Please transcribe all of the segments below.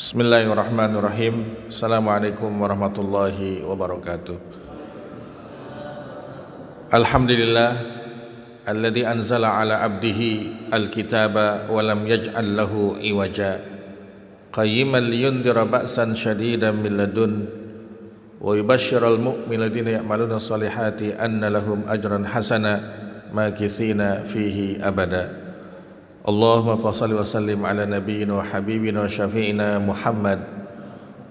Bismillahirrahmanirrahim. Assalamualaikum warahmatullahi wabarakatuh. Alhamdulillah alladzi anzala ala abdihi alkitaba wa lam yaj'al lahu iwaja qayyiman liyundira ba'san syadidan min ladun wa yubashshiral mu'minina alladhina ya'maluna shalihati anna lahum ajran hasana makithina fihi abada. Allahumma fassalli wa sallim ala nabiyyina wa habibina wa syafi'ina Muhammad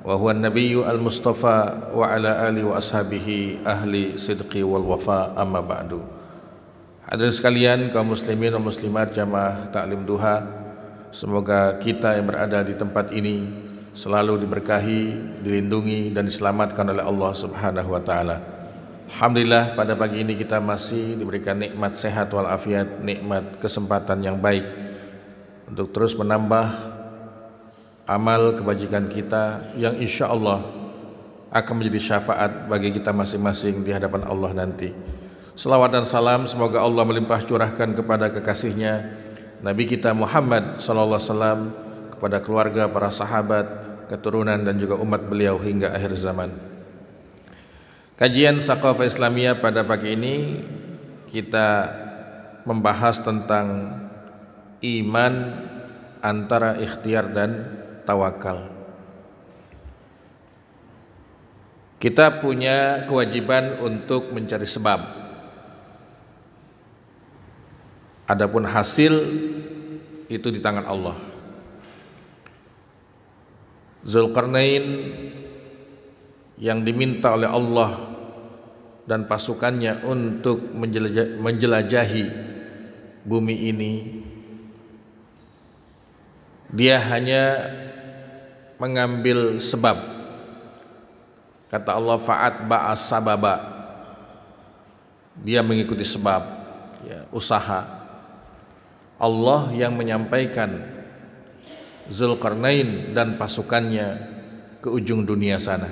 wa huwa an-nabiyyu al-mustafa wa ala alihi wa ashabihi ahli sidqi wal wafa, amma ba'du. Hadirin sekalian, kaum muslimin dan muslimat jamaah taklim duha, semoga kita yang berada di tempat ini selalu diberkahi, dilindungi dan diselamatkan oleh Allah Subhanahu wa taala. Alhamdulillah, pada pagi ini kita masih diberikan nikmat sehat walafiat, nikmat kesempatan yang baik untuk terus menambah amal kebajikan kita yang insya Allah akan menjadi syafaat bagi kita masing-masing di hadapan Allah nanti. Salawat dan salam semoga Allah melimpah curahkan kepada kekasihnya Nabi kita Muhammad SAW, kepada keluarga, para sahabat, keturunan dan juga umat beliau hingga akhir zaman. Kajian Saqafah Islamiyah pada pagi ini kita membahas tentang iman antara ikhtiar dan tawakal. Kita punya kewajiban untuk mencari sebab. Adapun hasil itu di tangan Allah. Zulkarnain yang diminta oleh Allah dan pasukannya untuk menjelajahi bumi ini, dia hanya mengambil sebab. Kata Allah, fa'at ba'as sababa, dia mengikuti sebab, ya, usaha. Allah yang menyampaikan Zulkarnain dan pasukannya ke ujung dunia sana.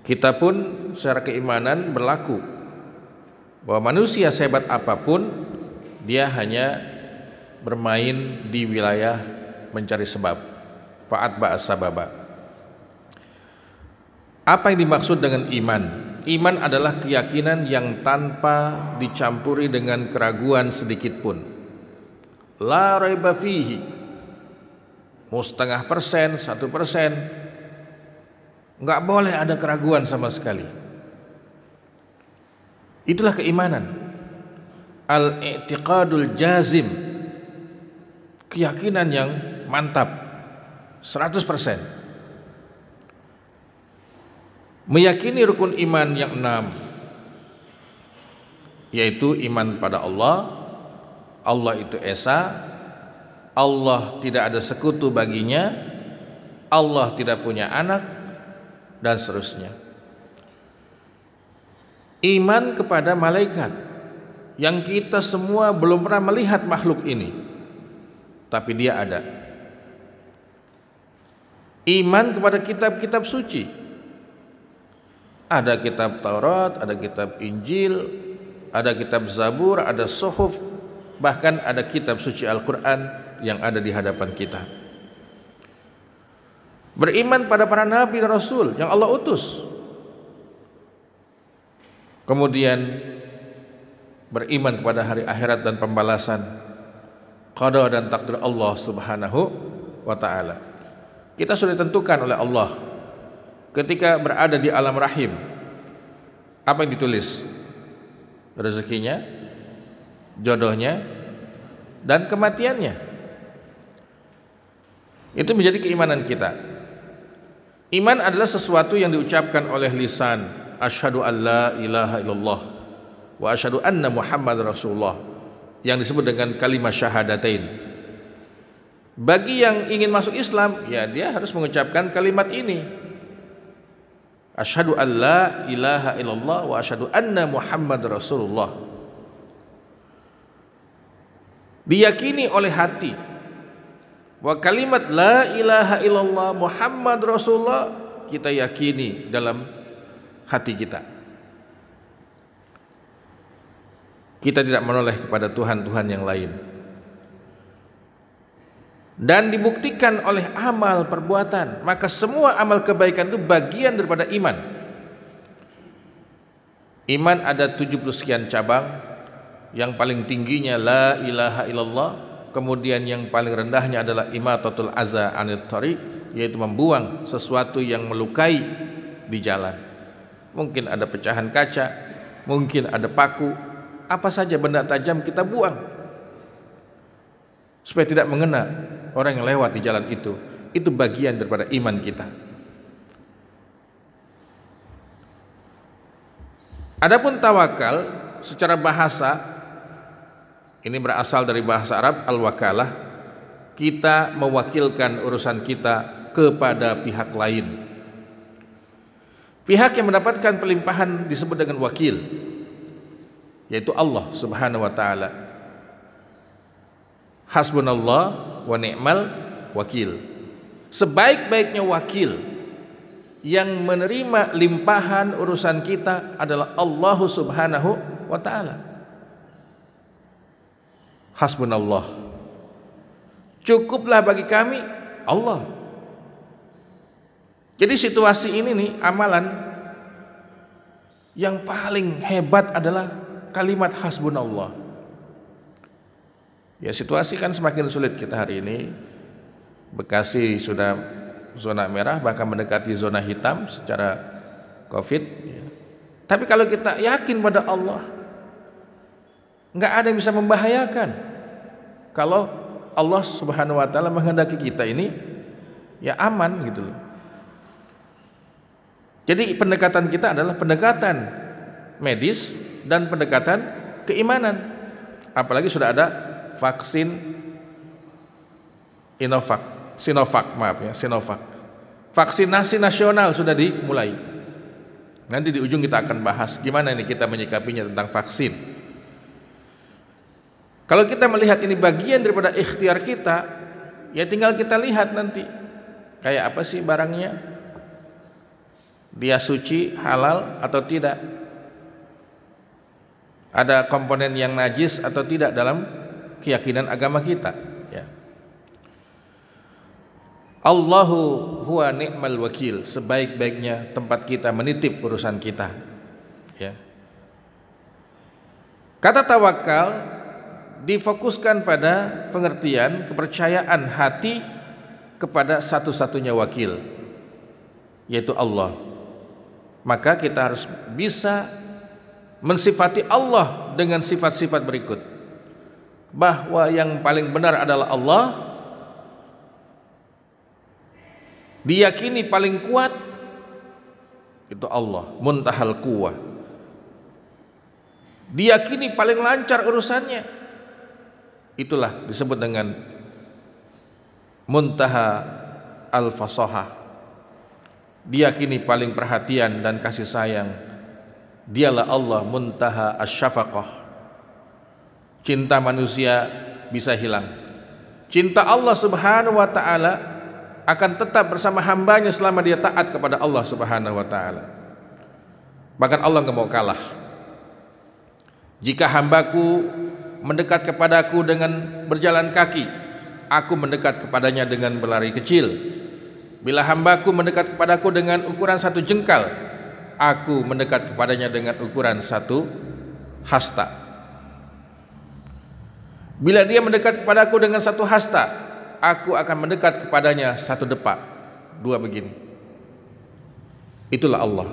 Kita pun secara keimanan berlaku bahwa manusia sehebat apapun, dia hanya bermain di wilayah mencari sebab. Fa'at ba'as sababa. Apa yang dimaksud dengan iman? Iman adalah keyakinan yang tanpa dicampuri dengan keraguan sedikit pun. La raiba fihi. Mau 0,5%, 1%, enggak boleh ada keraguan sama sekali. Itulah keimanan. Al-i'tiqadul jazim, keyakinan yang mantap 100%. Meyakini rukun iman yang 6, yaitu iman pada Allah. Allah itu esa, Allah tidak ada sekutu baginya, Allah tidak punya anak, dan seterusnya. Iman kepada malaikat yang kita semua belum pernah melihat makhluk ini, tapi dia ada. Iman kepada kitab-kitab suci. Ada kitab Taurat, ada kitab Injil, ada kitab Zabur, ada Suhuf, bahkan ada kitab suci Al-Quran yang ada di hadapan kita. Beriman pada para nabi dan rasul yang Allah utus. Kemudian beriman kepada hari akhirat dan pembalasan, qada dan takdir Allah Subhanahu wa ta'ala. Kita sudah ditentukan oleh Allah ketika berada di alam rahim. Apa yang ditulis? Rezekinya, jodohnya, dan kematiannya. Itu menjadi keimanan kita. Iman adalah sesuatu yang diucapkan oleh lisan, asyhadu an la ilaha illallah wa asyhadu anna Muhammad Rasulullah, yang disebut dengan kalimat syahadatain. Bagi yang ingin masuk Islam, ya dia harus mengucapkan kalimat ini, asyhadu an la ilaha illallah wa asyhadu anna Muhammad Rasulullah. Diyakini oleh hati. Wa kalimat la ilaha illallah Muhammad Rasulullah kita yakini dalam hati kita. Kita tidak menoleh kepada Tuhan-Tuhan yang lain. dan dibuktikan oleh amal perbuatan. Maka semua amal kebaikan itu bagian daripada iman. Iman ada 70 sekian cabang. Yang paling tingginya la ilaha illallah, kemudian yang paling rendahnya adalah imatatul aza anit thariq, yaitu membuang sesuatu yang melukai di jalan. Mungkin ada pecahan kaca, mungkin ada paku, apa saja benda tajam kita buang supaya tidak mengena orang yang lewat di jalan itu. Itu bagian daripada iman kita. Adapun tawakal secara bahasa, ini berasal dari bahasa Arab al-wakalah, kita mewakilkan urusan kita kepada pihak lain. Pihak yang mendapatkan pelimpahan disebut dengan wakil, yaitu Allah Subhanahu wa taala. Hasbunallah wa ni'mal wakil. Sebaik-baiknya wakil yang menerima limpahan urusan kita adalah Allah Subhanahu wa taala. Hasbunallah, cukuplah bagi kami Allah. Jadi situasi ini nih, amalan yang paling hebat adalah kalimat hasbunallah. Ya, situasi kan semakin sulit kita hari ini. Bekasi sudah zona merah, bahkan mendekati zona hitam secara COVID. Tapi kalau kita yakin pada Allah, nggak ada yang bisa membahayakan. Kalau Allah Subhanahu wa taala menghendaki kita ini ya aman gitu loh. Jadi pendekatan kita adalah pendekatan medis dan pendekatan keimanan. Apalagi sudah ada vaksin Sinovac. Vaksinasi nasional sudah dimulai. Nanti di ujung kita akan bahas gimana ini kita menyikapinya tentang vaksin. Kalau kita melihat ini bagian daripada ikhtiar kita, ya tinggal kita lihat nanti kayak apa sih barangnya, dia suci, halal atau tidak, ada komponen yang najis atau tidak dalam keyakinan agama kita. Ya. Allahu huwa ni'mal wakil, sebaik-baiknya tempat kita menitip urusan kita. Ya. Kata tawakal difokuskan pada pengertian kepercayaan hati kepada satu-satunya wakil, yaitu Allah. Maka kita harus bisa mensifati Allah dengan sifat-sifat berikut, bahwa yang paling benar adalah Allah, diyakini paling kuat itu Allah, muntahal quwwah, diyakini paling lancar urusannya, itulah disebut dengan muntaha al-fasahah, diyakini paling perhatian dan kasih sayang, dialah Allah muntaha asy-syafaqah. Cinta manusia bisa hilang, cinta Allah Subhanahu wa taala akan tetap bersama hambanya selama dia taat kepada Allah Subhanahu wa taala. Bahkan Allah nggak mau kalah. Jika hambaku mendekat kepadaku dengan berjalan kaki, aku mendekat kepadanya dengan berlari kecil. Bila hambaku mendekat kepadaku dengan ukuran satu jengkal, aku mendekat kepadanya dengan ukuran satu hasta. Bila dia mendekat kepadaku dengan satu hasta, aku akan mendekat kepadanya satu depak. Dua begini. Itulah Allah.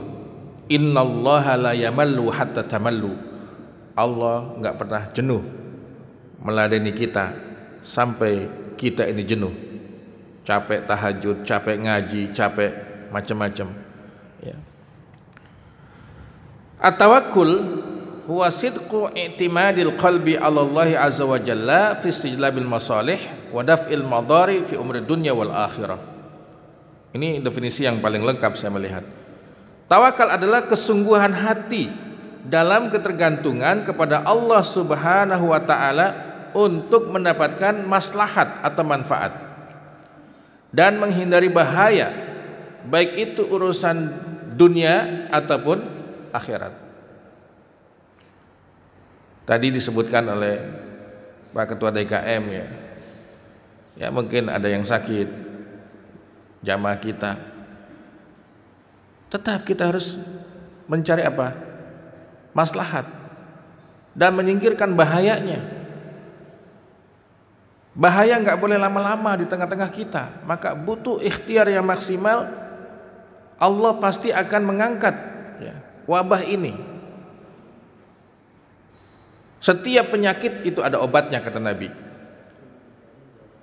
Innallaha la yamallu hatta tamallu. Allah enggak pernah jenuh meladeni kita sampai kita ini jenuh. Capek tahajud, capek ngaji, capek macam-macam. Ya. At-tawakkul huwa sidqu i'timadil qalbi 'ala Allah 'azza wa jalla fi istijlabil masalih wa daf'il madari fi umri dunya wal akhirah. Ini definisi yang paling lengkap saya melihat. Tawakal adalah kesungguhan hati dalam ketergantungan kepada Allah Subhanahu wa taala untuk mendapatkan maslahat atau manfaat dan menghindari bahaya, baik itu urusan dunia ataupun akhirat. Tadi disebutkan oleh Pak Ketua DKM ya, Ya mungkin ada yang sakit jamaah kita, tetap kita harus mencari apa? Maslahat dan menyingkirkan bahayanya. Bahaya nggak boleh lama-lama di tengah-tengah kita, maka butuh ikhtiar yang maksimal. Allah pasti akan mengangkat ya, wabah ini. Setiap penyakit itu ada obatnya kata Nabi,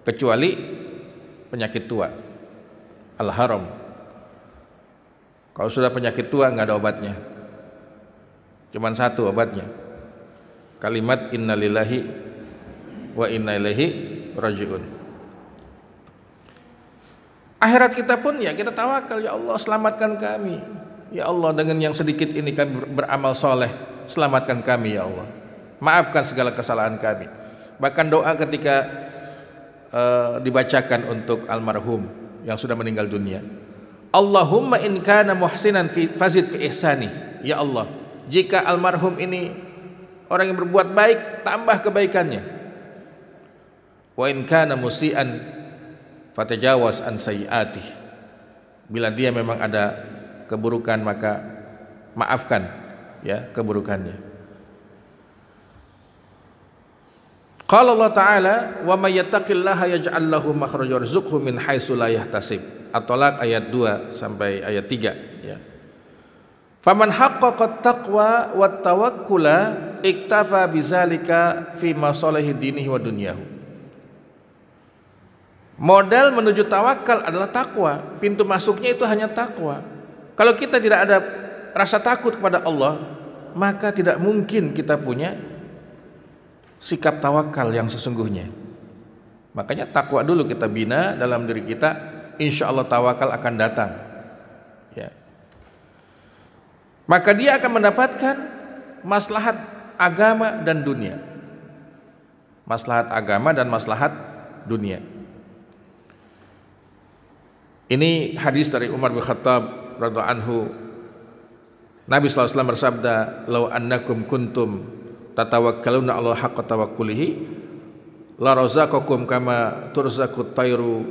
kecuali penyakit tua, al-haram. Kalau sudah penyakit tua nggak ada obatnya, cuman satu obatnya, kalimat innalillahi wa inna ilaihi rajiun. Akhirat kita pun ya kita tawakal, ya Allah selamatkan kami, ya Allah dengan yang sedikit ini kami beramal soleh, selamatkan kami ya Allah, maafkan segala kesalahan kami. Bahkan doa ketika dibacakan untuk almarhum yang sudah meninggal dunia, Allahumma in kana muhsinan fazid fi ihsani, ya Allah jika almarhum ini orang yang berbuat baik, tambah kebaikannya. Wa in kana musian fatajawaz an sayyi'atih, bila dia memang ada keburukan maka maafkan ya keburukannya. Qala Allah Ta'ala wa may yattaqillaha yaj'al lahu makhraja warzuqhu min haitsu la yahtasib. At-Talaq ayat 2 sampai ayat 3 ya. Faman haqqaqa at-taqwa wat tawakkula iktafa bizalika fi masalihi dinihi wa dunyahu. Modal menuju tawakal adalah takwa. Pintu masuknya itu hanya takwa. Kalau kita tidak ada rasa takut kepada Allah, maka tidak mungkin kita punya sikap tawakal yang sesungguhnya. Makanya takwa dulu kita bina dalam diri kita, insya Allah tawakal akan datang ya. Maka dia akan mendapatkan maslahat agama dan dunia. Maslahat agama dan maslahat dunia. Ini hadis dari Umar bin Khattab radhiyallahu anhu. Nabi SAW bersabda, "Lau annakum kuntum tatawakkaluna 'ala haqqa tawakkulihi la razaqakum kama turzaqut tayru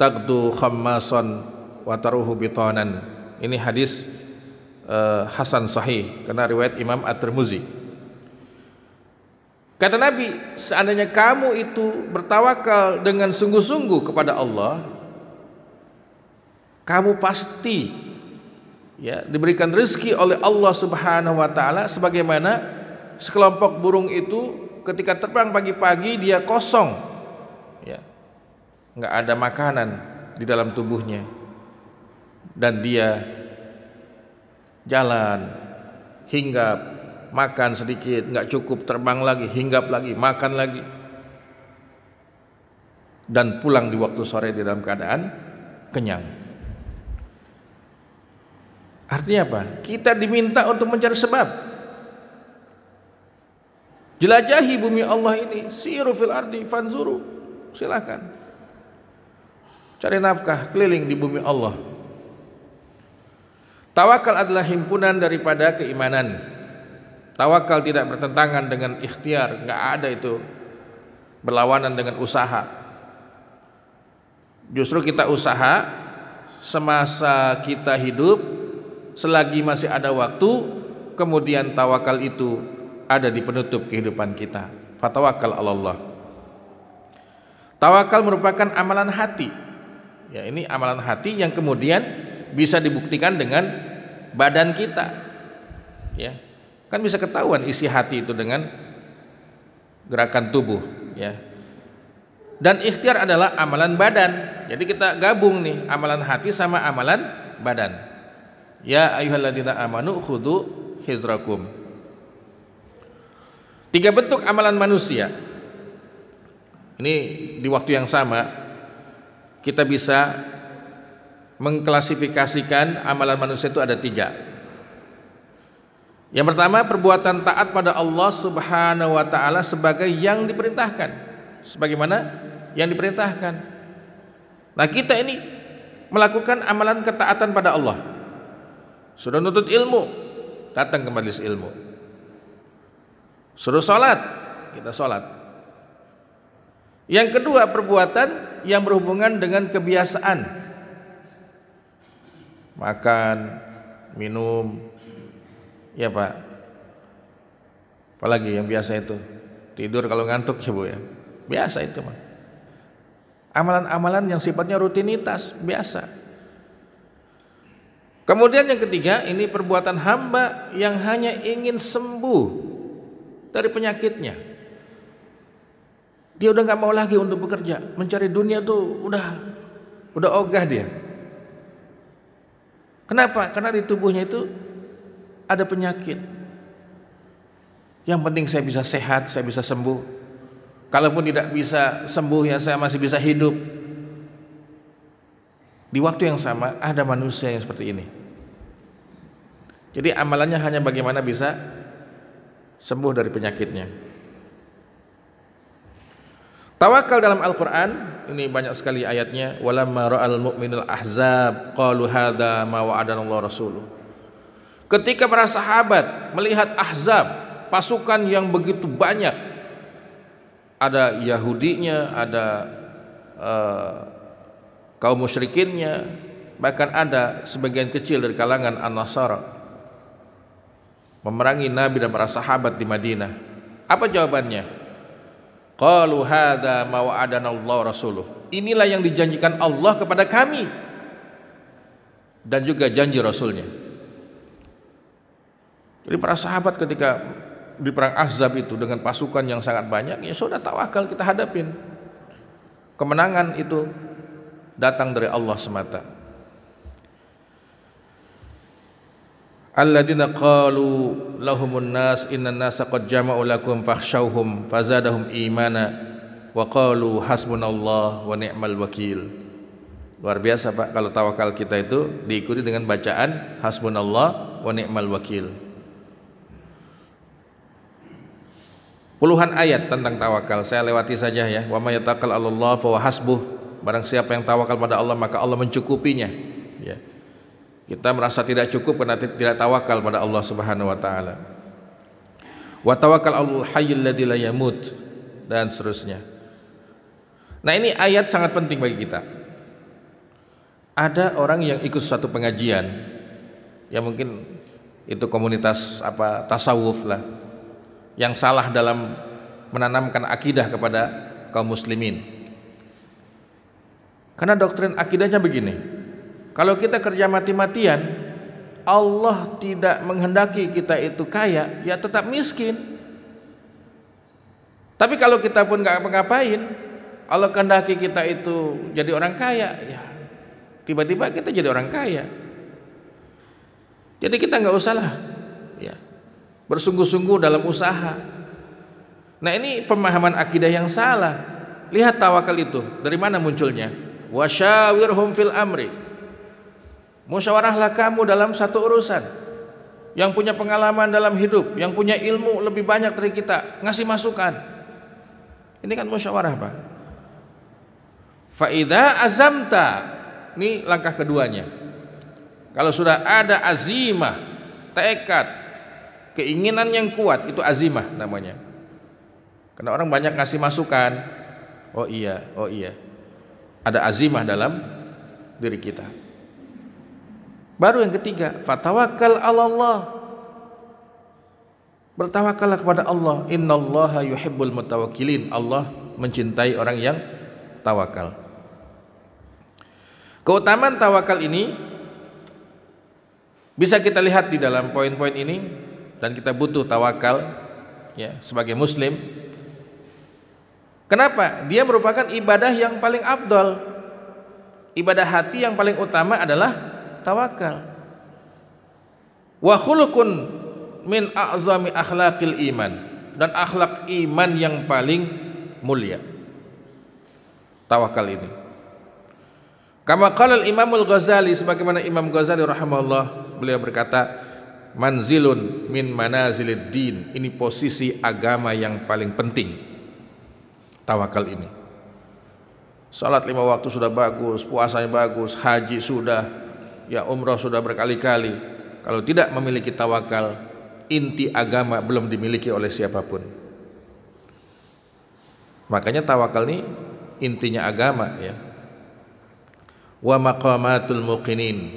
taqdu khammasan wa taruhu bitanan." Ini hadis hasan sahih karena riwayat Imam At-Tirmizi. Kata Nabi, seandainya kamu itu bertawakal dengan sungguh-sungguh kepada Allah, kamu pasti ya diberikan rezeki oleh Allah Subhanahu wa taala, sebagaimana sekelompok burung itu ketika terbang pagi-pagi dia kosong ya, nggak ada makanan di dalam tubuhnya dan dia jalan, hinggap, makan sedikit, nggak cukup, terbang lagi, hinggap lagi, makan lagi, dan pulang di waktu sore di dalam keadaan kenyang. Artinya apa? Kita diminta untuk mencari sebab. Jelajahi bumi Allah ini, siru fil ardi fanzuru. Silakan. Cari nafkah keliling di bumi Allah. Tawakal adalah himpunan daripada keimanan. Tawakal tidak bertentangan dengan ikhtiar, enggak ada itu berlawanan dengan usaha. Justru kita usaha semasa kita hidup, selagi masih ada waktu, kemudian tawakal itu ada di penutup kehidupan kita. Fatawakal 'ala Allah. Tawakal merupakan amalan hati. Ya, ini amalan hati yang kemudian bisa dibuktikan dengan badan kita. Ya. Kan bisa ketahuan isi hati itu dengan gerakan tubuh, ya. Dan ikhtiar adalah amalan badan. Jadi kita gabung nih amalan hati sama amalan badan. Ya ayyuhalladzina amanu khudhu hizrakum. 3 bentuk amalan manusia. Ini di waktu yang sama kita bisa mengklasifikasikan amalan manusia itu ada 3. Yang pertama, perbuatan taat pada Allah Subhanahu wa taala sebagai yang diperintahkan, sebagaimana yang diperintahkan. Nah, kita ini melakukan amalan ketaatan pada Allah. Suruh nuntut ilmu, datang ke majelis ilmu. Suruh sholat, kita sholat. Yang kedua, perbuatan yang berhubungan dengan kebiasaan. Makan, minum, ya Pak. Apalagi yang biasa itu, tidur kalau ngantuk ya Bu ya. Biasa itu Pak. Amalan-amalan yang sifatnya rutinitas, biasa. Kemudian yang ketiga, ini perbuatan hamba yang hanya ingin sembuh dari penyakitnya. Dia udah nggak mau lagi untuk bekerja, mencari dunia tuh udah ogah dia. Kenapa? Karena di tubuhnya itu ada penyakit. Yang penting saya bisa sehat, saya bisa sembuh. Kalaupun tidak bisa sembuh ya saya masih bisa hidup. Di waktu yang sama ada manusia yang seperti ini. Jadi amalannya hanya bagaimana bisa sembuh dari penyakitnya. Tawakal dalam Al-Quran ini banyak sekali ayatnya. Walamma ra'al mu'minul ahzab qalu hadza ma wa'adana Allah rasuluh. Ketika para sahabat melihat Ahzab, pasukan yang begitu banyak, ada Yahudinya, ada kaum musyrikinnya, bahkan ada sebagian kecil dari kalangan An-Nasara, memerangi Nabi dan para sahabat di Madinah. Apa jawabannya? Qalu hadza ma wa'adana Allah rasuluh. Inilah yang dijanjikan Allah kepada kami dan juga janji Rasulnya. Jadi para sahabat ketika di perang Ahzab itu dengan pasukan yang sangat banyak, ya sudah tawakal, kita hadapin. Kemenangan itu datang dari Allah semata. Alladzina qalu lahumun nas innan nasa qad jama'u lakum fakhshawhum fazadahum imana wa qalu hasbunallah wa ni'mal wakil. Luar biasa Pak kalau tawakal kita itu diikuti dengan bacaan hasbunallah wa ni'mal wakil. Puluhan ayat tentang tawakal, saya lewati saja ya. Wa may yatawakkal 'alallahi fa huwa hasbuh. Barang siapa yang tawakal pada Allah maka Allah mencukupinya. Ya. Kita merasa tidak cukup karena tidak tawakal pada Allah Subhanahu wa taala. Wa tawakkal 'alal hayyil ladzi la yamut dan seterusnya. Nah, ini ayat sangat penting bagi kita. Ada orang yang ikut suatu pengajian, ya mungkin itu komunitas tasawuf lah, yang salah dalam menanamkan akidah kepada kaum muslimin. Karena doktrin akidahnya begini. Kalau kita kerja mati-matian, Allah tidak menghendaki kita itu kaya, ya tetap miskin. Tapi kalau kita pun nggak ngapain, Allah kehendaki kita itu jadi orang kaya, ya tiba-tiba kita jadi orang kaya. Jadi kita nggak usahlah, ya bersungguh-sungguh dalam usaha. Nah, ini pemahaman akidah yang salah. Lihat tawakal itu dari mana munculnya? Wasyawirhum fil amri. Musyawarahlah kamu dalam satu urusan. Yang punya pengalaman dalam hidup, yang punya ilmu lebih banyak dari kita, ngasih masukan. Ini kan musyawarah Pak. Fa idza azamta, ini langkah keduanya. Kalau sudah ada azimah, tekad, keinginan yang kuat, itu azimah namanya. Karena orang banyak ngasih masukan. Oh iya. Ada azimah dalam diri kita. Baru yang ketiga, fatawakkal 'alallah. Bertawakallah kepada Allah. Innallaha yuhibbul mutawakkilin. Allah mencintai orang yang tawakal. Keutamaan tawakal ini bisa kita lihat di dalam poin-poin ini, dan kita butuh tawakal ya sebagai muslim. Kenapa? Dia merupakan ibadah yang paling afdal. Ibadah hati yang paling utama adalah tawakal. Wa khuluqun min a'zami akhlaqil iman, dan akhlak iman yang paling mulia tawakal ini. Kama qala al-Imam al-Ghazali, sebagaimana Imam Ghazali rahimahullah, beliau berkata, manzilun min manazilid din, ini posisi agama yang paling penting tawakal ini. Salat 5 waktu sudah bagus, puasanya bagus, haji sudah, ya umrah sudah berkali-kali. Kalau tidak memiliki tawakal, inti agama belum dimiliki oleh siapapun. Makanya tawakal ini intinya agama ya. Wa maqamatul muqinin,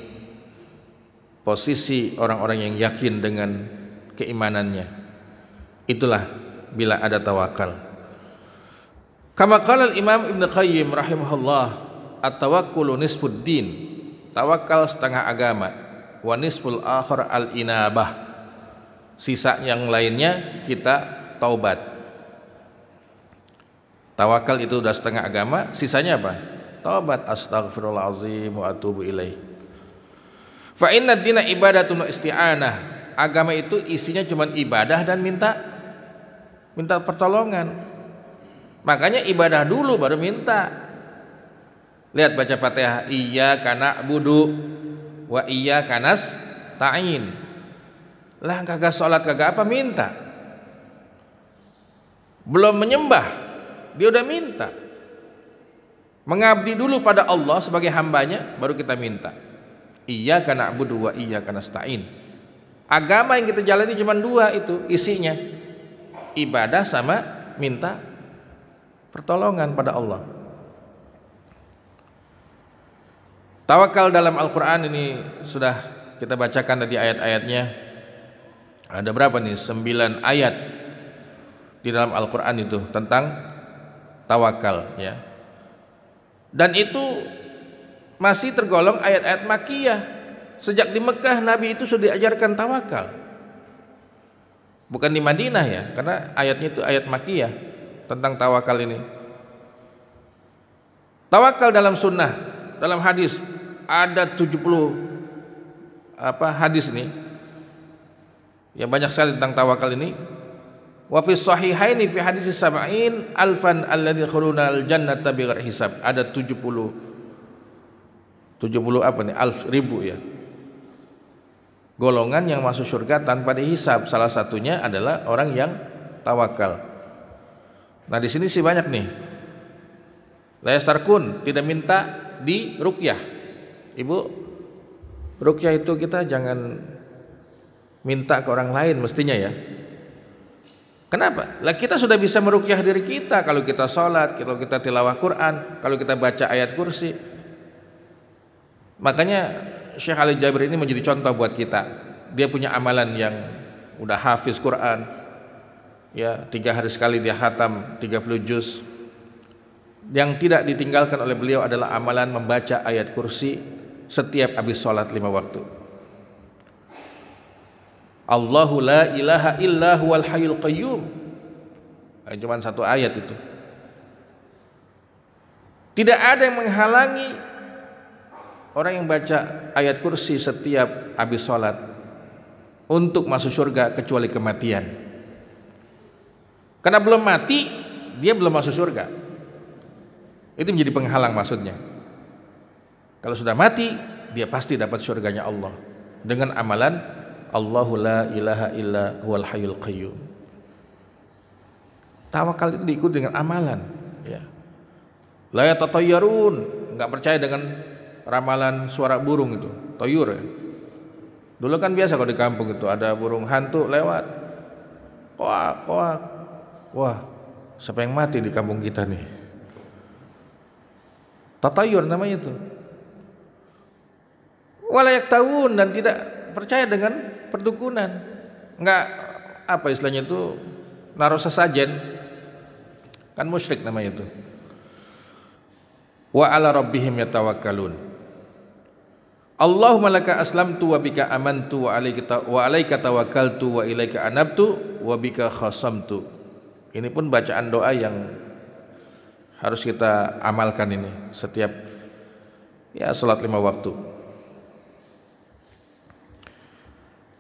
posisi orang-orang yang yakin dengan keimanannya. Itulah bila ada tawakal. Kama qala al-Imam Ibnu Qayyim rahimahullah, at-tawakkulu nisfuddin. Tawakal setengah agama, wa nisful akhar al-inabah. Sisa yang lainnya kita taubat. Tawakal itu udah setengah agama, sisanya apa? Taubat, astaghfirullahalazim wa atubu ilaih. Fa inna dina ibadatun wa isti'anah. Agama itu isinya cuma ibadah dan minta pertolongan. Makanya ibadah dulu baru minta. Lihat baca Fatihah, iyyaka na'budu wa iyyaka nasta'in. Lah kagak salat kagak apa minta. Belum menyembah dia udah minta. Mengabdi dulu pada Allah sebagai hambanya baru kita minta. Iyyaka na'budu wa iyyaka nasta'in. Agama yang kita jalani cuma dua itu isinya, ibadah sama minta pertolongan pada Allah. Tawakal dalam Al-Quran ini sudah kita bacakan tadi ayat-ayatnya. Ada berapa nih? 9 ayat di dalam Al-Quran itu tentang tawakal ya. Dan itu masih tergolong ayat-ayat Makkiyah. Sejak di Mekah Nabi itu sudah diajarkan tawakal. Bukan di Madinah ya, karena ayatnya itu ayat Makkiyah tentang tawakal ini. Tawakal dalam sunnah, dalam hadis ada 70 hadis ini. Ya banyak sekali tentang tawakal ini. Wa fi sahihaini fi hadis sab'in alfan alladzi khuruna al-jannata bighairi hisab. Ada 70 ribu ya. Golongan yang masuk surga tanpa dihisab. Salah satunya adalah orang yang tawakal. Nah, di sini sih banyak nih. La yastarkun, tidak minta di ruqyah. Ibu, ruqyah itu kita jangan minta ke orang lain mestinya ya. Kenapa? Lah kita sudah bisa meruqyah diri kita kalau kita sholat, kalau kita tilawah Quran, kalau kita baca ayat kursi. Makanya Syekh Ali Jabir ini menjadi contoh buat kita. Dia punya amalan yang udah hafiz Quran. Ya, 3 hari sekali dia khatam 30 juz. Yang tidak ditinggalkan oleh beliau adalah amalan membaca ayat kursi setiap habis sholat 5 waktu. Allahu la ilaha illa huwal hayyul qayyum. Cuma 1 ayat itu. Tidak ada yang menghalangi orang yang baca ayat kursi setiap habis sholat untuk masuk surga kecuali kematian. Karena belum mati, dia belum masuk surga. Itu menjadi penghalang maksudnya. Kalau sudah mati, dia pasti dapat surganya Allah dengan amalan Allahu la ilaha illa huwal hayyul qayyum. Tawakal itu diikuti dengan amalan ya. La yatatayyarun, enggak percaya dengan ramalan suara burung itu, toyur ya. Dulu kan biasa kalau di kampung itu ada burung hantu lewat. Koak, koak. Wah, siapa yang mati di kampung kita nih? Tatayur namanya itu. Walayak tahun dan tidak percaya dengan perdukunan. Enggak apa istilahnya itu naruh sesajen. Kan musyrik namanya itu. Wa ala rabbihim yatawakkalun. Allahumma laka aslamtu wa bika amantu wa alaika tawakkaltu wa ilaika anabtu wa bika khasamtu. Ini pun bacaan doa yang harus kita amalkan ini setiap ya salat 5 waktu.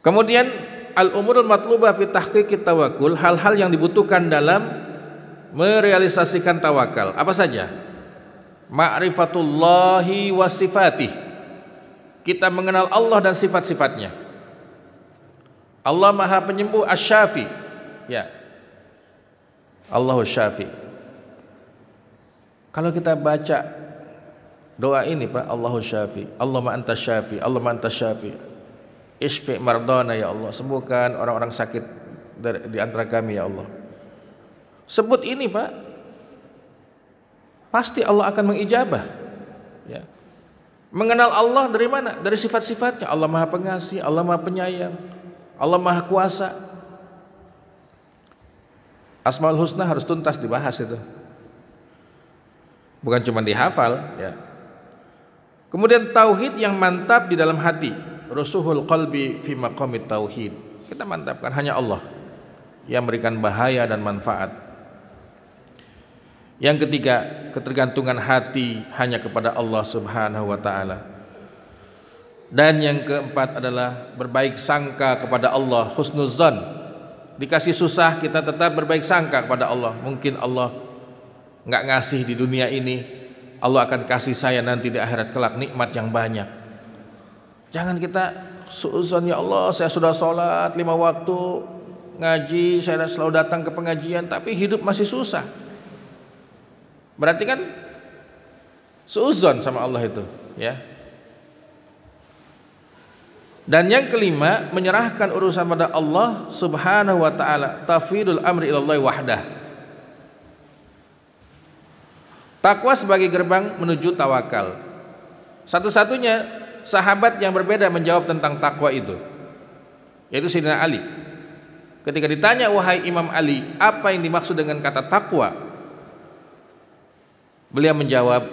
Kemudian al-umurul matlubah fi tahqiqit tawakkul, hal-hal yang dibutuhkan dalam merealisasikan tawakal. Apa saja? Ma'rifatullahi wa sifatih. Kita mengenal Allah dan sifat-sifatnya. Allah Maha Penyembuh, Asy-Syafi. Ya. Allahu Syafi. Kalau kita baca doa ini Pak, Allahu Syafi, Allahumma antas syafi, Allahumma antas syafi, isfi mardana ya Allah, sembuhkan orang-orang sakit di antara kami ya Allah. Sebut ini Pak, pasti Allah akan mengijabah. Ya. Mengenal Allah dari mana? Dari sifat-sifatnya. Allah Maha Pengasih, Allah Maha Penyayang, Allah Maha Kuasa. Asmaul Husna harus tuntas dibahas itu. Bukan cuma dihafal, ya. Kemudian tauhid yang mantap di dalam hati, rusuhul qalbi fi maqamit tauhid. Kita mantapkan hanya Allah yang memberikan bahaya dan manfaat. Yang ketiga, ketergantungan hati hanya kepada Allah Subhanahu wa taala. Dan yang keempat adalah berbaik sangka kepada Allah, husnuzan. Dikasih susah kita tetap berbaik sangka kepada Allah. Mungkin Allah enggak ngasih di dunia ini, Allah akan kasih saya nanti di akhirat kelak nikmat yang banyak. Jangan kita suuzon, ya Allah saya sudah sholat 5 waktu, ngaji, saya selalu datang ke pengajian, tapi hidup masih susah. Berarti kan suuzon sama Allah itu, ya. Dan yang kelima, menyerahkan urusan pada Allah Subhanahu wa taala, tafwidul amri ilallahi wahdah. Takwa sebagai gerbang menuju tawakal. Satu-satunya sahabat yang berbeda menjawab tentang takwa itu, yaitu Sayyidina Ali. Ketika ditanya, wahai Imam Ali, apa yang dimaksud dengan kata takwa? Beliau menjawab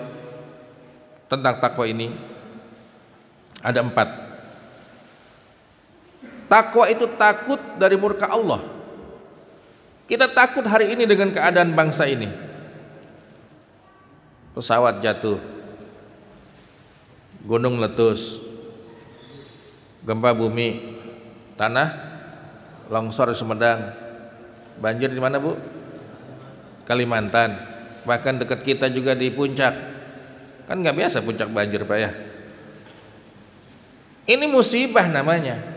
tentang takwa ini ada 4. Takwa itu takut dari murka Allah. Kita takut hari ini dengan keadaan bangsa ini. Pesawat jatuh, gunung meletus, gempa bumi, tanah longsor di Sumedang, banjir di mana Bu? Kalimantan, bahkan dekat kita juga di puncak. Kan nggak biasa puncak banjir Pak ya. Ini musibah namanya.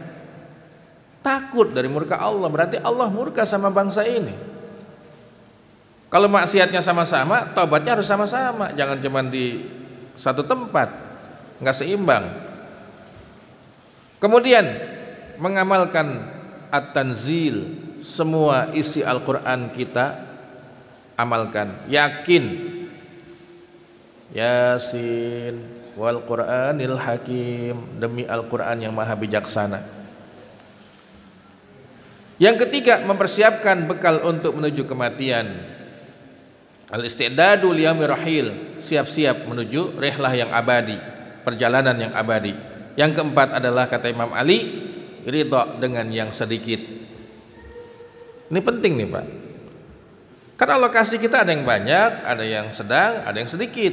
Takut dari murka Allah, berarti Allah murka sama bangsa ini. Kalau maksiatnya sama-sama, taubatnya harus sama-sama, jangan cuma di satu tempat, nggak seimbang. Kemudian mengamalkan at-tanzil, semua isi Al-Quran kita amalkan, yakin. Yasin wal Qur'anil Hakim, demi Al-Quran yang maha bijaksana. Yang ketiga, mempersiapkan bekal untuk menuju kematian. Al-istidadu liyaumir rahil, siap-siap menuju rihlah yang abadi, perjalanan yang abadi. Yang keempat adalah, kata Imam Ali, ridha dengan yang sedikit. Ini penting nih Pak. Karena alokasi kita ada yang banyak, ada yang sedang, ada yang sedikit.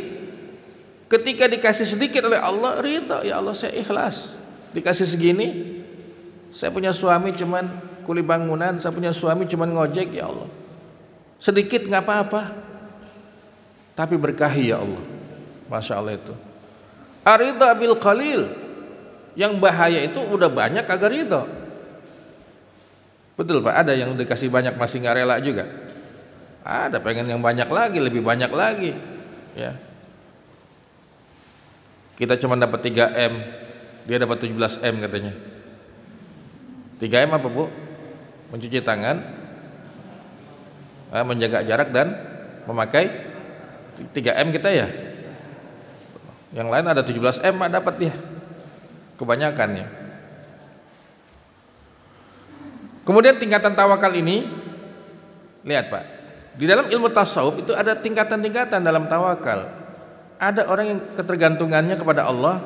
Ketika dikasih sedikit oleh Allah, ridha, ya Allah saya ikhlas. Dikasih segini, saya punya suami cuman kuli bangunan, saya punya suami cuman ngojek, ya Allah. Sedikit nggak apa-apa, tapi berkahi ya Allah. Masya Allah itu. Aridha bil qalil, yang bahaya itu udah banyak kagak ridha. Betul Pak, ada yang dikasih banyak masih nggak rela juga. Ada pengen yang banyak lagi, lebih banyak lagi. Ya. Kita cuma dapat 3M, dia dapat 17M katanya. 3M apa Bu? Mencuci tangan, menjaga jarak dan memakai 3M kita ya. Yang lain ada 17M dapat dia, kebanyakannya. Kemudian tingkatan tawakal ini, lihat Pak, di dalam ilmu tasawuf itu ada tingkatan-tingkatan dalam tawakal. Ada orang yang ketergantungannya kepada Allah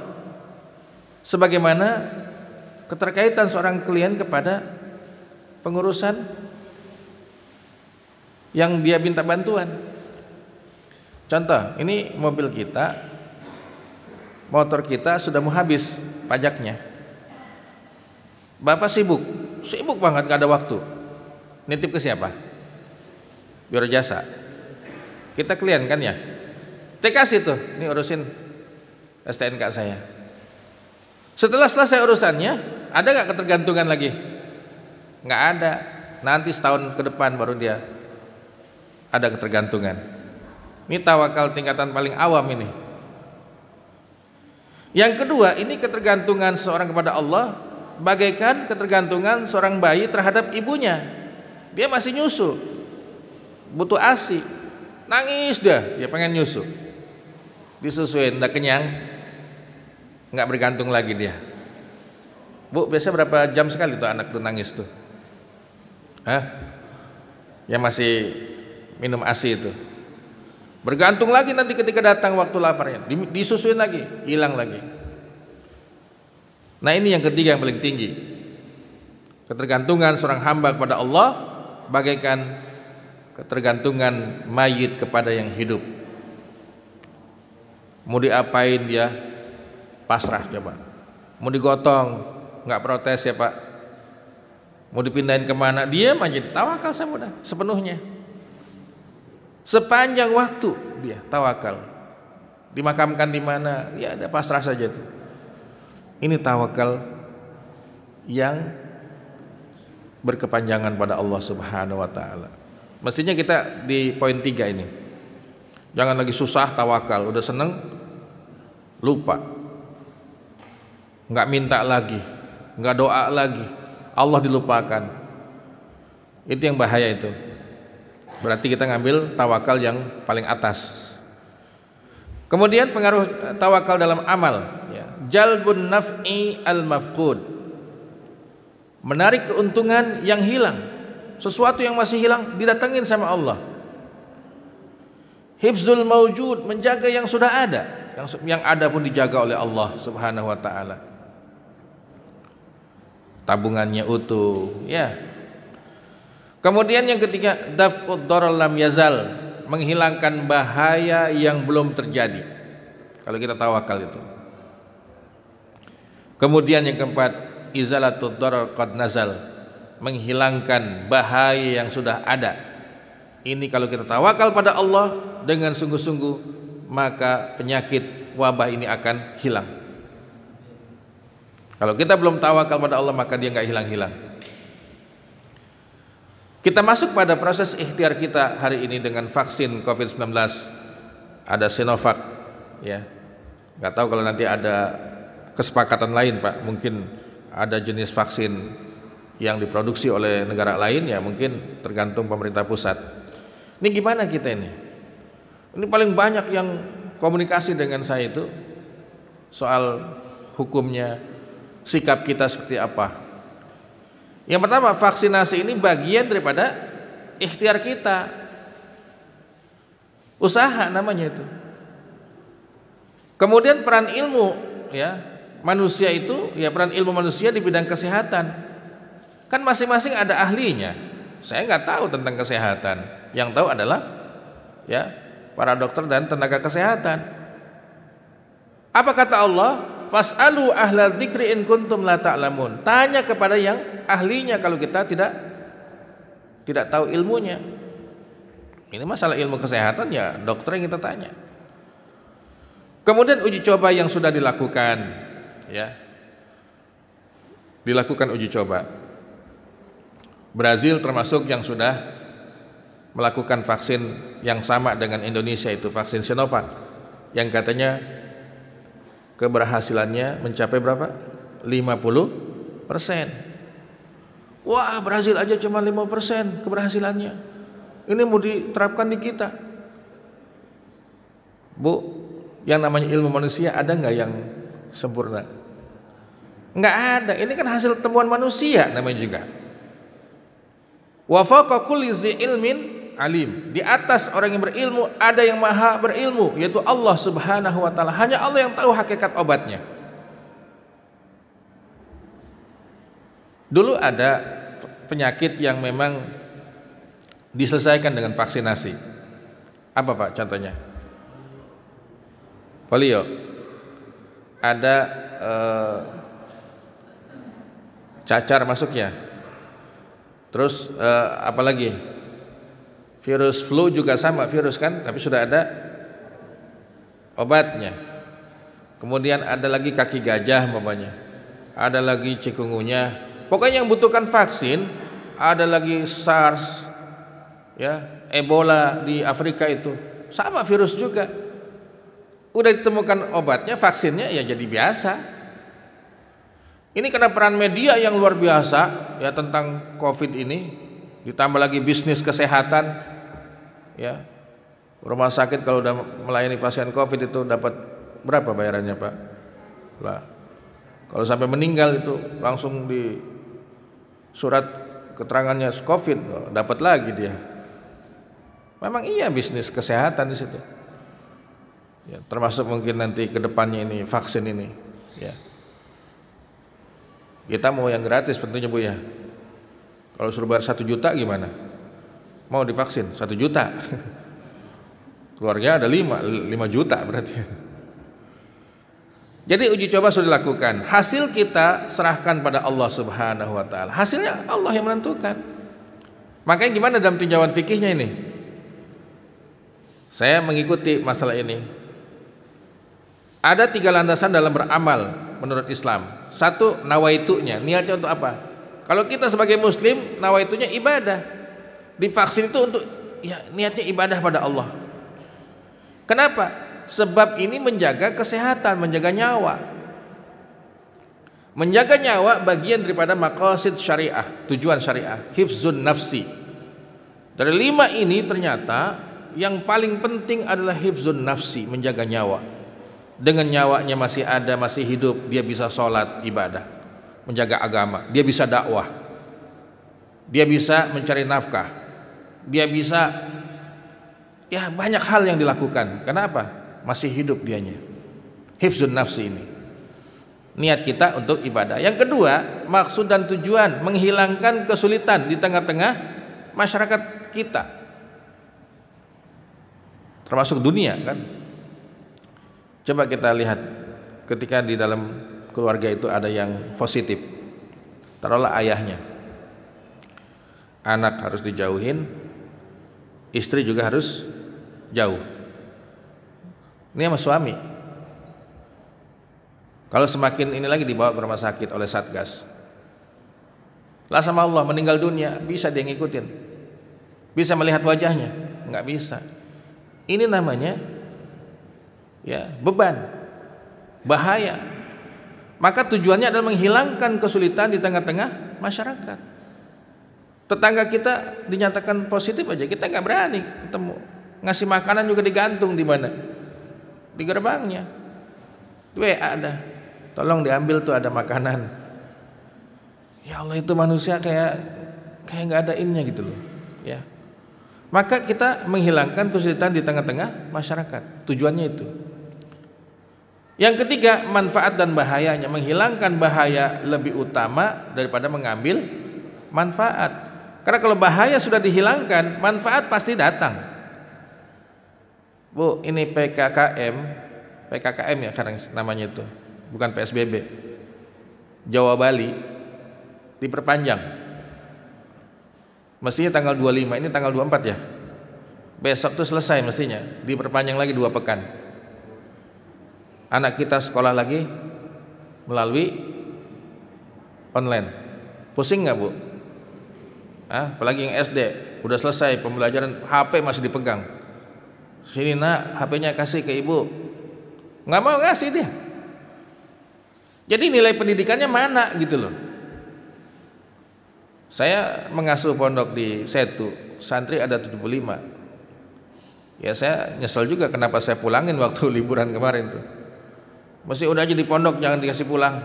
sebagaimana keterkaitan seorang klien kepada pengurusan yang dia minta bantuan. Contoh, ini mobil kita, motor kita sudah mau habis pajaknya. Bapak sibuk banget, gak ada waktu. Nitip ke siapa? Biro jasa. Kita klien kan ya. Kasih tuh, ini urusin STNK saya. Setelah selesai urusannya, ada gak ketergantungan lagi? Nggak ada. Nanti setahun ke depan baru dia ada ketergantungan. Ini tawakal tingkatan paling awam ini. Yang kedua, ini ketergantungan seorang kepada Allah bagaikan ketergantungan seorang bayi terhadap ibunya. Dia masih nyusu, butuh ASI, nangis dia pengen nyusu. Disusuin, udah kenyang, nggak bergantung lagi dia. Bu, biasa berapa jam sekali tuh anak tuh nangis tuh? Hah? Yang masih minum ASI itu. Bergantung lagi nanti ketika datang waktu laparnya, disusuin lagi, hilang lagi. Nah, ini yang ketiga yang paling tinggi. Ketergantungan seorang hamba kepada Allah bagaikan ketergantungan mayit kepada yang hidup. Mau diapain dia pasrah coba. Mau digotong nggak protes ya Pak. Mau dipindahin kemana dia aja tawakal sama udah sepenuhnya. Sepanjang waktu dia tawakal. Dimakamkan di mana ya ada pasrah saja tuh. Ini tawakal yang berkepanjangan pada Allah Subhanahu wa taala. Mestinya kita di poin 3 ini. Jangan lagi susah tawakal, udah seneng lupa. Enggak minta lagi, enggak doa lagi, Allah dilupakan. Itu yang bahaya itu. Berarti kita ngambil tawakal yang paling atas. Kemudian pengaruh tawakal dalam amal, ya. Jalbun naf'i al-mafqud. Menarik keuntungan yang hilang. Sesuatu yang masih hilang didatengin sama Allah. Hifzul mawjud, menjaga yang sudah ada. Yang ada pun dijaga oleh Allah Subhanahu wa taala. Tabungannya utuh, ya. Kemudian yang ketiga, daf'ud darar lam yazal, menghilangkan bahaya yang belum terjadi. Kalau kita tawakal itu. Kemudian yang keempat, izalatud darar qad nazal, menghilangkan bahaya yang sudah ada. Ini kalau kita tawakal pada Allah dengan sungguh-sungguh, maka penyakit wabah ini akan hilang. Kalau kita belum tawakal pada Allah, maka dia nggak hilang-hilang. Kita masuk pada proses ikhtiar kita hari ini dengan vaksin COVID-19. Ada Sinovac, ya. Nggak tahu kalau nanti ada kesepakatan lain, Pak. Mungkin ada jenis vaksin yang diproduksi oleh negara lain, ya mungkin tergantung pemerintah pusat. Ini gimana kita ini? Ini paling banyak yang komunikasi dengan saya itu soal hukumnya, sikap kita seperti apa. Yang pertama, vaksinasi ini bagian daripada ikhtiar kita. Usaha namanya itu. Kemudian peran ilmu, ya, manusia itu, ya peran ilmu manusia di bidang kesehatan. Kan masing-masing ada ahlinya. Saya nggak tahu tentang kesehatan. Yang tahu adalah ya para dokter dan tenaga kesehatan. Apa kata Allah? Fas'alu ahla dzikri in kuntum la ta'lamun. Tanya kepada yang ahlinya kalau kita tidak tahu ilmunya. Ini masalah ilmu kesehatan, ya dokter yang kita tanya. Kemudian uji coba yang sudah dilakukan, ya. Dilakukan uji coba. Brazil termasuk yang sudah melakukan vaksin yang sama dengan Indonesia, itu vaksin Sinovac, yang katanya keberhasilannya mencapai berapa? 50%. Wah, Brazil aja cuma 5% keberhasilannya. Ini mau diterapkan di kita. Bu, yang namanya ilmu manusia ada nggak yang sempurna? Nggak ada. Ini kan hasil temuan manusia namanya juga. Wa fawqa kulli dzi ilmin alim. Di atas orang yang berilmu ada yang maha berilmu, yaitu Allah Subhanahu wa taala. Hanya Allah yang tahu hakikat obatnya. Dulu ada penyakit yang memang diselesaikan dengan vaksinasi. Apa Pak contohnya? Polio. Ada cacar masuknya. Terus apalagi? Virus flu juga sama, virus kan, tapi sudah ada obatnya. Kemudian ada lagi kaki gajah umpamanya. Ada lagi cikungunya. Pokoknya yang butuhkan vaksin, ada lagi SARS, ya, Ebola di Afrika itu. Sama virus juga. Udah ditemukan obatnya, vaksinnya, ya jadi biasa. Ini karena peran media yang luar biasa ya tentang COVID ini, ditambah lagi bisnis kesehatan, ya. Rumah sakit kalau udah melayani pasien COVID itu dapat berapa bayarannya, Pak? Lah, kalau sampai meninggal itu langsung di surat keterangannya COVID, dapat lagi dia. Memang iya bisnis kesehatan di situ. Ya, termasuk mungkin nanti ke depannya ini vaksin ini. Ya. Kita mau yang gratis tentunya, Bu ya. Kalau suruh bayar 1 juta gimana? Mau divaksin 1 juta. Keluarga ada 5 juta berarti. Jadi uji coba sudah dilakukan. Hasil kita serahkan pada Allah Subhanahu wa taala. Hasilnya Allah yang menentukan. Makanya gimana dalam tinjauan fikihnya ini? Saya mengikuti masalah ini. Ada 3 landasan dalam beramal menurut Islam. 1, nawaitunya, niatnya untuk apa? Kalau kita sebagai muslim, nawaitunya ibadah. Divaksin itu untuk ya niatnya ibadah pada Allah. Kenapa? Sebab ini menjaga kesehatan, menjaga nyawa. Menjaga nyawa bagian daripada maqasid syariah, tujuan syariah, hifzun nafsi. Dari 5 ini ternyata yang paling penting adalah hifzun nafsi, menjaga nyawa. Dengan nyawanya masih ada, masih hidup, dia bisa sholat, ibadah, menjaga agama, dia bisa dakwah, dia bisa mencari nafkah, dia bisa ya banyak hal yang dilakukan. Kenapa? Masih hidup dianya. Hifzun nafsi ini. Niat kita untuk ibadah. Yang kedua, maksud dan tujuan menghilangkan kesulitan di tengah-tengah masyarakat kita. Termasuk dunia kan. Coba kita lihat ketika di dalam keluarga itu ada yang positif. Taruhlah ayahnya. Anak harus dijauhin, istri juga harus jauh. Ini sama suami. Kalau semakin ini lagi dibawa ke rumah sakit oleh Satgas, lah sama Allah meninggal dunia, bisa dia ngikutin, bisa melihat wajahnya? Nggak bisa. Ini namanya ya beban, bahaya. Maka tujuannya adalah menghilangkan kesulitan di tengah-tengah masyarakat. Tetangga kita dinyatakan positif aja, kita nggak berani ketemu. Ngasih makanan juga digantung di mana? Di gerbangnya. WA ada, tolong diambil tuh ada makanan. Ya Allah, itu manusia kayak nggak ada innya gitu loh. Ya. Maka kita menghilangkan kesulitan di tengah-tengah masyarakat. Tujuannya itu. Yang ketiga, manfaat dan bahayanya. Menghilangkan bahaya lebih utama daripada mengambil manfaat. Karena kalau bahaya sudah dihilangkan, manfaat pasti datang. Bu, ini PKKM ya sekarang namanya itu, bukan PSBB. Jawa Bali diperpanjang. Mestinya tanggal 25, ini tanggal 24 ya. Besok tuh selesai mestinya, diperpanjang lagi 2 pekan. Anak kita sekolah lagi melalui online. Pusing nggak, Bu? Apalagi yang SD, udah selesai pembelajaran, HP masih dipegang. Sini nak, HP-nya kasih ke ibu. Nggak mau ngasih dia. Jadi nilai pendidikannya mana gitu loh. Saya mengasuh pondok di Setu, santri ada 75. Ya saya nyesel juga kenapa saya pulangin waktu liburan kemarin tuh. Mesti udah aja di pondok, jangan dikasih pulang.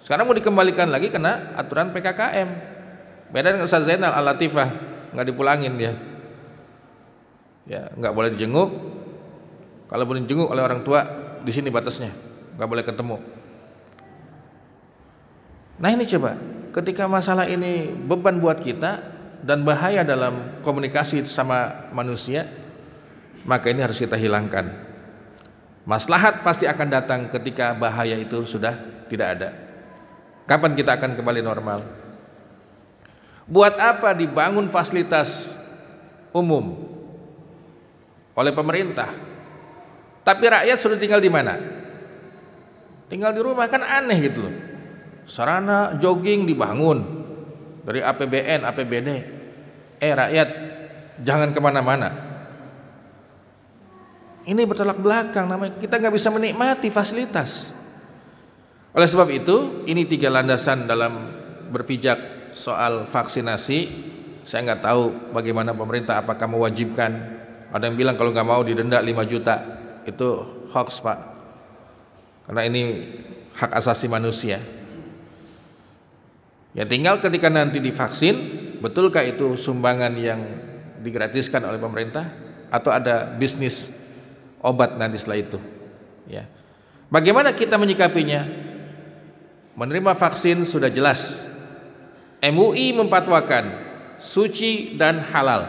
Sekarang mau dikembalikan lagi kena aturan PKKM. Beda dengan Ustaz Zainal Al-Latifah, nggak dipulangin dia. Ya, nggak boleh dijenguk. Kalau boleh dijenguk oleh orang tua, di sini batasnya, nggak boleh ketemu. Nah ini coba, ketika masalah ini beban buat kita dan bahaya dalam komunikasi sama manusia, maka ini harus kita hilangkan. Maslahat pasti akan datang ketika bahaya itu sudah tidak ada. Kapan kita akan kembali normal? Buat apa dibangun fasilitas umum oleh pemerintah, tapi rakyat sudah tinggal di mana? Tinggal di rumah, kan aneh gitu loh. Sarana jogging dibangun dari APBN, APBD. Rakyat jangan kemana-mana. Ini bertolak belakang namanya. Kita nggak bisa menikmati fasilitas. Oleh sebab itu, ini 3 landasan dalam berpijak soal vaksinasi. Saya nggak tahu bagaimana pemerintah, apakah mewajibkan Ada yang bilang kalau nggak mau didenda 5 juta. Itu hoax, Pak. Karena ini hak asasi manusia. Ya tinggal ketika nanti divaksin, betulkah itu sumbangan yang digratiskan oleh pemerintah atau ada bisnis obat nanti setelah itu? Ya. Bagaimana kita menyikapinya? Menerima vaksin sudah jelas. MUI memfatwakan suci dan halal.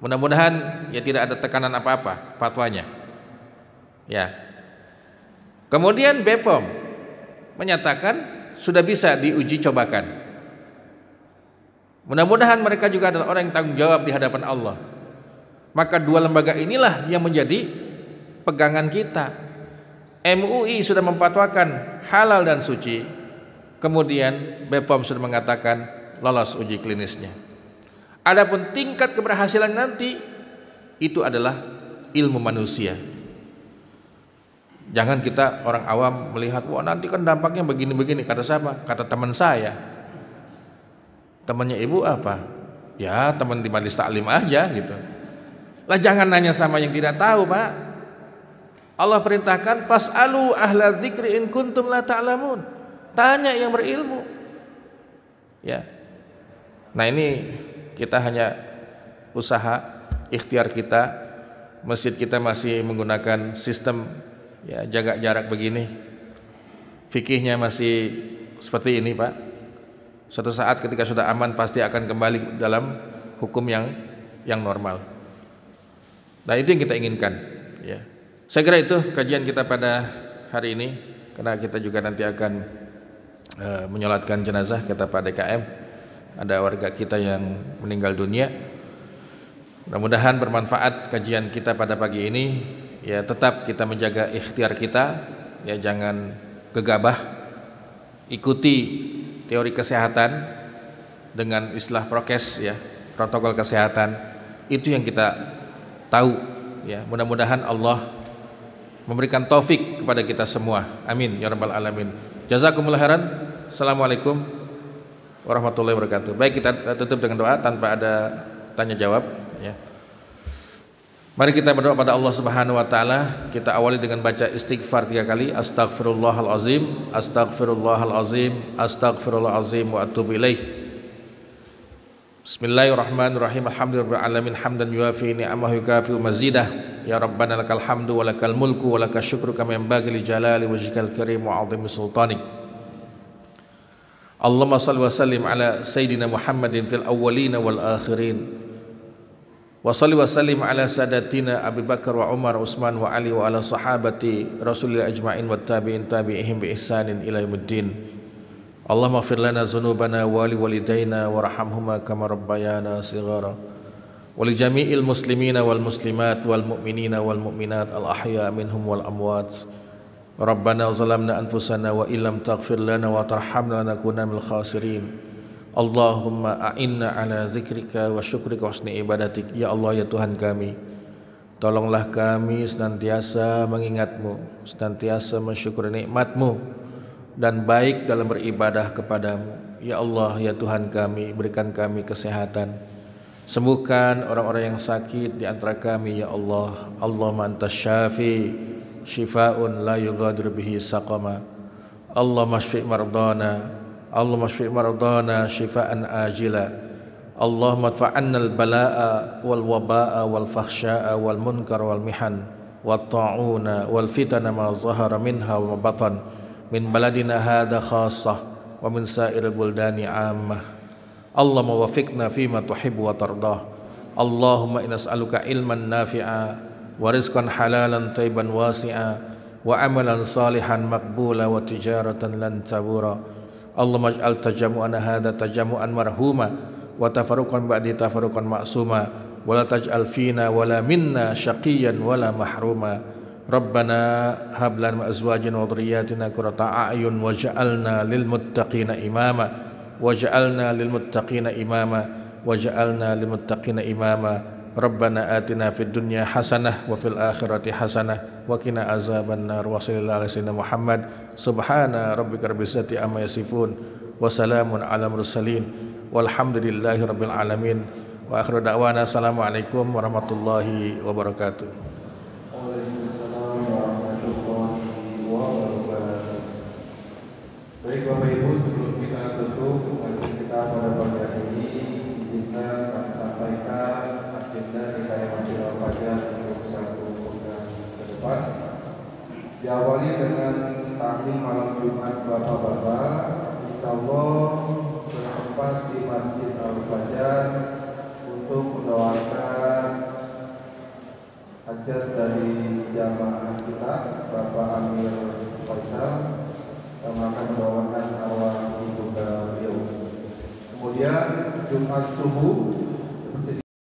Mudah-mudahan ya tidak ada tekanan apa-apa fatwanya. Ya. Kemudian BPOM menyatakan sudah bisa diuji cobakan. Mudah-mudahan mereka juga adalah orang yang tanggung jawab di hadapan Allah. Maka dua lembaga inilah yang menjadi pegangan kita. MUI sudah memfatwakan halal dan suci, kemudian BPOM sudah mengatakan lolos uji klinisnya. Adapun tingkat keberhasilan nanti itu adalah ilmu manusia. Jangan kita orang awam melihat, wah nanti kan dampaknya begini-begini. Kata siapa? Kata teman saya. Temannya ibu apa? Ya teman di majelis taklim aja gitu. Lah jangan nanya sama yang tidak tahu, Pak. Allah perintahkan fas'alu ahla dzikri in kuntum la ta'lamun. Tanya yang berilmu. Ya. Nah ini kita hanya usaha ikhtiar kita. Masjid kita masih menggunakan sistem ya jaga jarak begini. Fikihnya masih seperti ini, Pak. Suatu saat ketika sudah aman pasti akan kembali dalam hukum yang normal. Nah itu yang kita inginkan ya. Saya kira itu kajian kita pada hari ini, karena kita juga nanti akan menyolatkan jenazah kita pada DKM. Ada warga kita yang meninggal dunia. Mudah-mudahan bermanfaat kajian kita pada pagi ini. Ya tetap kita menjaga ikhtiar kita, ya jangan gegabah. Ikuti teori kesehatan dengan istilah prokes ya, protokol kesehatan. Itu yang kita tahu ya. Mudah-mudahan Allah memberikan taufik kepada kita semua. Amin ya rabbal alamin. Jazakumullah khairan. Assalamualaikum warahmatullahi wabarakatuh. Baik, kita tutup dengan doa tanpa ada tanya jawab ya. Mari kita berdoa pada Allah Subhanahu wa taala. Kita awali dengan baca istighfar 3 kali. Astaghfirullahalazim, astaghfirullahalazim, astaghfirullahalazim wa atubu ilaih. Bismillahirrahmanirrahim. Alhamdulillahirabbil alamin hamdan yuafi ni'amahu yukafi'u mazidah. Ya Rabbana lakal hamdu wa lakal mulku wa lakal syukru kama yanbaghi li jalali wajhikal karim wa 'azimi sultanik. Allahumma shalli wa sallim ala sayyidina Muhammadin fil awwalin wal akhirin. Wa shalli wa sallim ala sadatina Abu Bakar wa Umar, Utsman wa Ali wa ala sahabati Rasulillah ajma'in wa tabi'in tabi'ihim bi ihsanin ila yaumiddin. Allahumma ighfir lana dzunubana wa li walidayna warhamhuma kama rabbayana shighara. Wa li jami'il muslimina wal muslimat wal mu'minina wal mu'minat al ahya minhum wal amwat. Rabbana zalamna anfusana wa illam taghfir lana wa tarhamna lanakunanna minal khasirin. Allahumma a'inna ala dzikrika wa syukrika wa husni ibadatik. Ya Allah ya Tuhan kami, tolonglah kami senantiasa mengingat-Mu, senantiasa mensyukuri nikmat-Mu dan baik dalam beribadah kepadamu. Ya Allah ya Tuhan kami, berikan kami kesehatan, sembuhkan orang-orang yang sakit di antara kami ya Allah. Allahumma antas syafi shifaa'un la yughadiru bihi saqama. Allahumma shfi' mardana, Allahumma shfi' mardana shifaa'an ajila. Allahumma adfa'anna al-balaa'a wal wabaa'a wal fakhshaa'a wal munkar wal mihan wat ta'una wal fitana ma zahara minha wa ma batan min baladina hadha khassah wa min sa'iril buldani 'ammah. Allahumma wafiqna fima tuhibbu wa tardah. Allahumma inna nas'aluka ilman nafi'a wa rizqan halalan thayyiban wasi'a wa amalan salihan maqbula wa tijaratan lan tabura. Allahumma ij'al tajamu'ana hadha tajamu'an marhuma wa tafarruqan ba'di tafarruqan ma'suma wa la taj'al fina wa la minna syaqiyyan wa la mahruma. Rabbana hab lana min azwajina wa dhurriyyatina qurrata a'yun waj'alna lil muttaqina imama waj'alna lil muttaqina imama waj'alna lil muttaqina imama. Rabbana atina fid dunya hasanah wa fil akhirati hasanah wa qina azabannar. Wa sallallahu ala sayyidina Muhammad. Subhana rabbika rabbil izzati amma yasifun wa salamun ala mursalin walhamdulillahi rabbil alamin. Wa akhiru da'wana assalamualaikum warahmatullahi wabarakatuh. Waalaikumsalam warahmatullahi wabarakatuh. Baik Bapak Ibu, sebelum kita tutup ngaji kita pada pagi hari ini, izinkan kami sampaikan agenda kita yang masih Fajar untuk satu pekan ke depan. Diawali dengan taklim malam Jumat Bapak-bapak, insyaallah bertempat di Masjid Al-Fajar untuk mendoakan hajat dari jamaah kita Bapak Amir Faisal yang akan mendoakan arwah ibu beliau. Kemudian Jumat subuh